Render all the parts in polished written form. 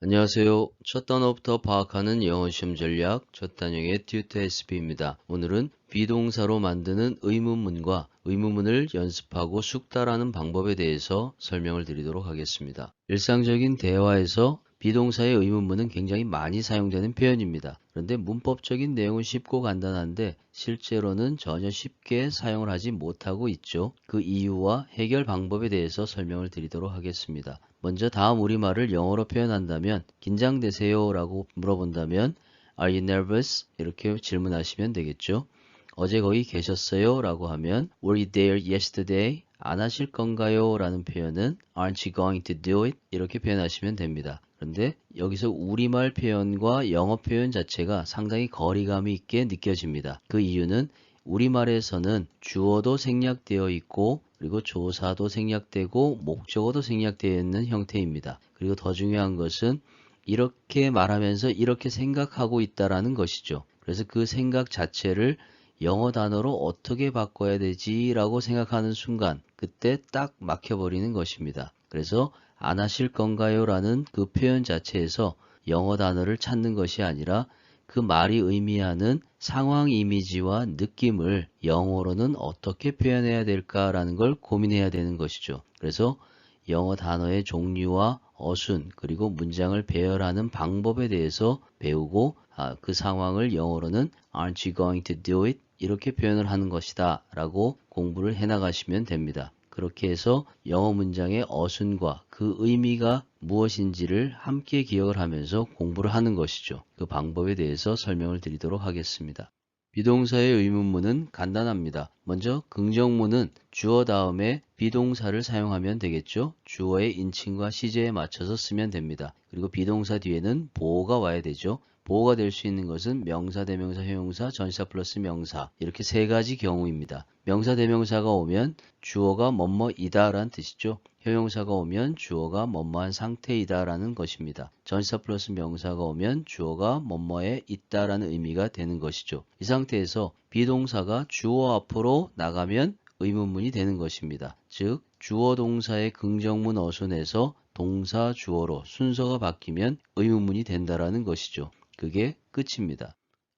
안녕하세요. 첫 단어부터 파악하는 영어 시험 전략 첫 단역의 튜터 SP입니다. 오늘은 비동사로 만드는 의문문과 의문문을 연습하고 숙달하는 방법에 대해서 설명을 드리도록 하겠습니다. 일상적인 대화에서 비동사의 의문문은 굉장히 많이 사용되는 표현입니다. 그런데 문법적인 내용은 쉽고 간단한데 실제로는 전혀 쉽게 사용을 하지 못하고 있죠. 그 이유와 해결 방법에 대해서 설명을 드리도록 하겠습니다. 먼저 다음 우리말을 영어로 표현한다면 긴장되세요? 라고 물어본다면 Are you nervous? 이렇게 질문하시면 되겠죠. 어제 거기 계셨어요? 라고 하면 Were you there yesterday? 안 하실 건가요? 라는 표현은 Aren't you going to do it? 이렇게 표현하시면 됩니다. 그런데 여기서 우리말 표현과 영어 표현 자체가 상당히 거리감이 있게 느껴집니다. 그 이유는 우리말에서는 주어도 생략되어 있고 그리고 조사도 생략되고 목적어도 생략되어 있는 형태입니다. 그리고 더 중요한 것은 이렇게 말하면서 이렇게 생각하고 있다라는 것이죠. 그래서 그 생각 자체를 영어 단어로 어떻게 바꿔야 되지? 라고 생각하는 순간 그때 딱 막혀버리는 것입니다. 그래서 안 하실 건가요? 라는 그 표현 자체에서 영어 단어를 찾는 것이 아니라 그 말이 의미하는 상황 이미지와 느낌을 영어로는 어떻게 표현해야 될까라는 걸 고민해야 되는 것이죠. 그래서 영어 단어의 종류와 어순 그리고 문장을 배열하는 방법에 대해서 배우고 그 상황을 영어로는 Aren't you going to do it? 이렇게 표현을 하는 것이다 라고 공부를 해나가시면 됩니다. 그렇게 해서 영어 문장의 어순과 그 의미가 무엇인지를 함께 기억을 하면서 공부를 하는 것이죠. 그 방법에 대해서 설명을 드리도록 하겠습니다. 비동사의 의문문은 간단합니다. 먼저 긍정문은 주어 다음에 비동사를 사용하면 되겠죠. 주어의 인칭과 시제에 맞춰서 쓰면 됩니다. 그리고 비동사 뒤에는 보어가 와야 되죠. 보어가 될 수 있는 것은 명사, 대명사, 형용사, 전치사 플러스 명사 이렇게 세 가지 경우입니다. 명사, 대명사가 오면 주어가 뭐뭐이다 라는 뜻이죠. 형용사가 오면 주어가 뭐뭐한 상태이다 라는 것입니다. 전치사 플러스 명사가 오면 주어가 뭐뭐에 있다 라는 의미가 되는 것이죠. 이 상태에서 비동사가 주어 앞으로 나가면 의문문이 되는 것입니다. 즉 주어 동사의 긍정문 어순에서 동사 주어로 순서가 바뀌면 의문문이 된다라는 것이죠. 그게 끝입니다.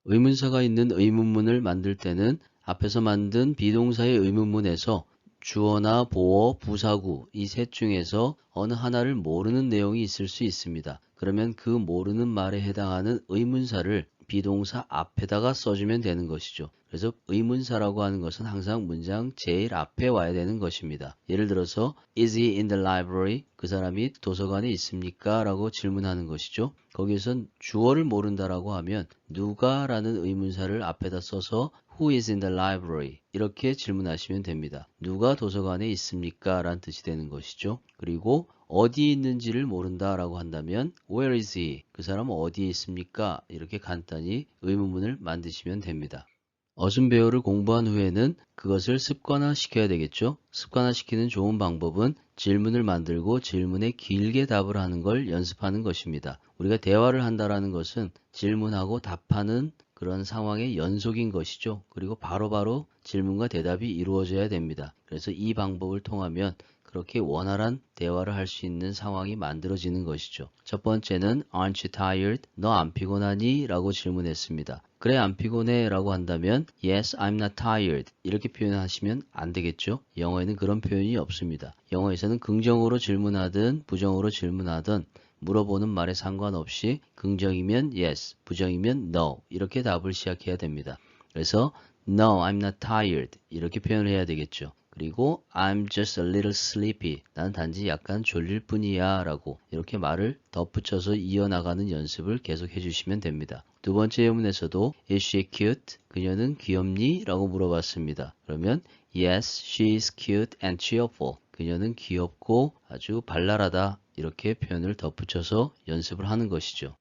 의문사가 있는 의문문을 만들 때는 앞에서 만든 비동사의 의문문에서 주어나 보어, 부사구 이 셋 중에서 어느 하나를 모르는 내용이 있을 수 있습니다. 그러면 그 모르는 말에 해당하는 의문사를 비동사 앞에다가 써주면 되는 것이죠. 그래서 의문사라고 하는 것은 항상 문장 제일 앞에 와야 되는 것입니다. 예를 들어서 Is he in the library? 그 사람이 도서관에 있습니까? 라고 질문하는 것이죠. 거기에선 주어를 모른다라고 하면 누가 라는 의문사를 앞에다 써서 Who is in the library? 이렇게 질문하시면 됩니다. 누가 도서관에 있습니까? 라는 뜻이 되는 것이죠. 그리고 어디에 있는지를 모른다라고 한다면 Where is he? 그 사람은 어디에 있습니까? 이렇게 간단히 의문문을 만드시면 됩니다. 어순 배열을 공부한 후에는 그것을 습관화시켜야 되겠죠. 습관화시키는 좋은 방법은 질문을 만들고 질문에 길게 답을 하는 걸 연습하는 것입니다. 우리가 대화를 한다라는 것은 질문하고 답하는 그런 상황의 연속인 것이죠. 그리고 바로바로 질문과 대답이 이루어져야 됩니다. 그래서 이 방법을 통하면 그렇게 원활한 대화를 할 수 있는 상황이 만들어지는 것이죠. 첫 번째는 Aren't you tired? 너 안 피곤하니? 라고 질문했습니다. 그래 안 피곤해 라고 한다면 Yes, I'm not tired 이렇게 표현하시면 안 되겠죠. 영어에는 그런 표현이 없습니다. 영어에서는 긍정으로 질문하든 부정으로 질문하든 물어보는 말에 상관없이 긍정이면 yes, 부정이면 no 이렇게 답을 시작해야 됩니다. 그래서 No, I'm not tired 이렇게 표현을 해야 되겠죠. 그리고 I'm just a little sleepy. 난 단지 약간 졸릴 뿐이야 라고 이렇게 말을 덧붙여서 이어나가는 연습을 계속 해주시면 됩니다. 두 번째 예문에서도 Is she cute? 그녀는 귀엽니? 라고 물어봤습니다. 그러면 Yes, she is cute and cheerful. 그녀는 귀엽고 아주 발랄하다. 이렇게 표현을 덧붙여서 연습을 하는 것이죠.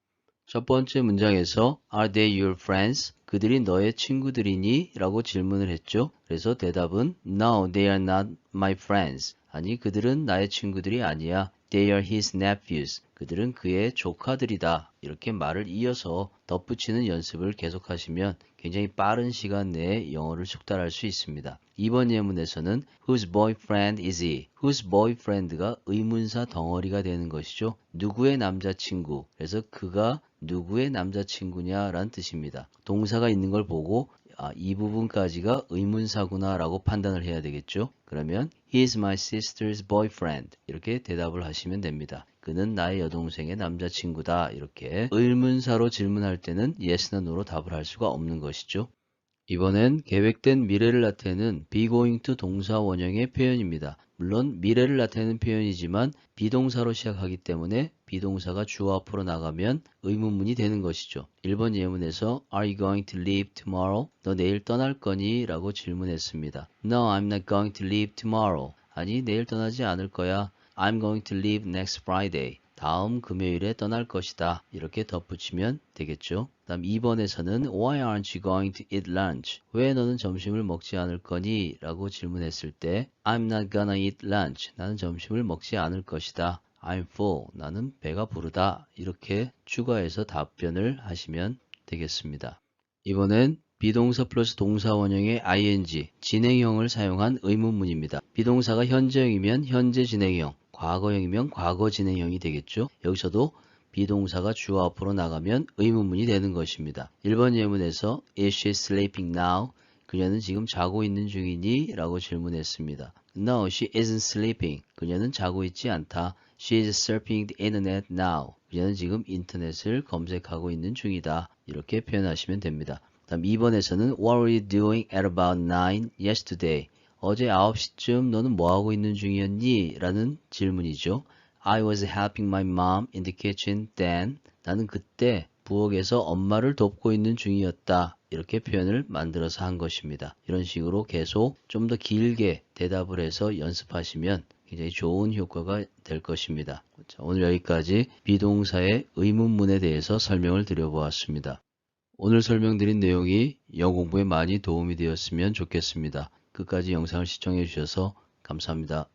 첫 번째 문장에서 Are they your friends? 그들이 너의 친구들이니? 라고 질문을 했죠. 그래서 대답은 No, they are not my friends. 아니, 그들은 나의 친구들이 아니야. They are his nephews. 그들은 그의 조카들이다. 이렇게 말을 이어서 덧붙이는 연습을 계속하시면 굉장히 빠른 시간 내에 영어를 숙달할 수 있습니다. 이번 예문에서는 whose boyfriend is he? whose boyfriend가 의문사 덩어리가 되는 것이죠. 누구의 남자친구. 그래서 그가 누구의 남자친구냐라는 뜻입니다. 동사가 있는 걸 보고 이 부분까지가 의문사구나 라고 판단을 해야 되겠죠. 그러면 He is my sister's boyfriend 이렇게 대답을 하시면 됩니다. 그는 나의 여동생의 남자친구다. 이렇게 의문사로 질문할 때는 yes나 no로 답을 할 수가 없는 것이죠. 이번엔 계획된 미래를 나타내는 be going to 동사 원형의 표현입니다. 물론 미래를 나타내는 표현이지만 비동사로 시작하기 때문에 비동사가 주어 앞으로 나가면 의문문이 되는 것이죠. 1번 예문에서 Are you going to leave tomorrow? 너 내일 떠날 거니? 라고 질문했습니다. No, I'm not going to leave tomorrow. 아니, 내일 떠나지 않을 거야. I'm going to leave next Friday. 다음 금요일에 떠날 것이다. 이렇게 덧붙이면 되겠죠. 다음 2번에서는 Why aren't you going to eat lunch? 왜 너는 점심을 먹지 않을 거니? 라고 질문했을 때 I'm not gonna eat lunch. 나는 점심을 먹지 않을 것이다. I'm full. 나는 배가 부르다. 이렇게 추가해서 답변을 하시면 되겠습니다. 이번엔 비동사 플러스 동사 원형의 ing, 진행형을 사용한 의문문입니다. 비동사가 현재형이면 현재 진행형, 과거형이면 과거 진행형이 되겠죠. 여기서도 비동사가 주어 앞으로 나가면 의문문이 되는 것입니다. 1번 예문에서 Is she sleeping now? 그녀는 지금 자고 있는 중이니? 라고 질문했습니다. No, she isn't sleeping. 그녀는 자고 있지 않다. She is surfing the internet now. 그녀는 지금 인터넷을 검색하고 있는 중이다. 이렇게 표현하시면 됩니다. 다음 2번에서는 What were you doing at about 9 yesterday? 어제 9시쯤 너는 뭐하고 있는 중이었니? 라는 질문이죠. I was helping my mom in the kitchen then. 나는 그때 부엌에서 엄마를 돕고 있는 중이었다. 이렇게 표현을 만들어서 한 것입니다. 이런 식으로 계속 좀 더 길게 대답을 해서 연습하시면 굉장히 좋은 효과가 될 것입니다. 자, 오늘 여기까지 비동사의 의문문에 대해서 설명을 드려보았습니다. 오늘 설명드린 내용이 영어 공부에 많이 도움이 되었으면 좋겠습니다. 끝까지 영상을 시청해 주셔서 감사합니다.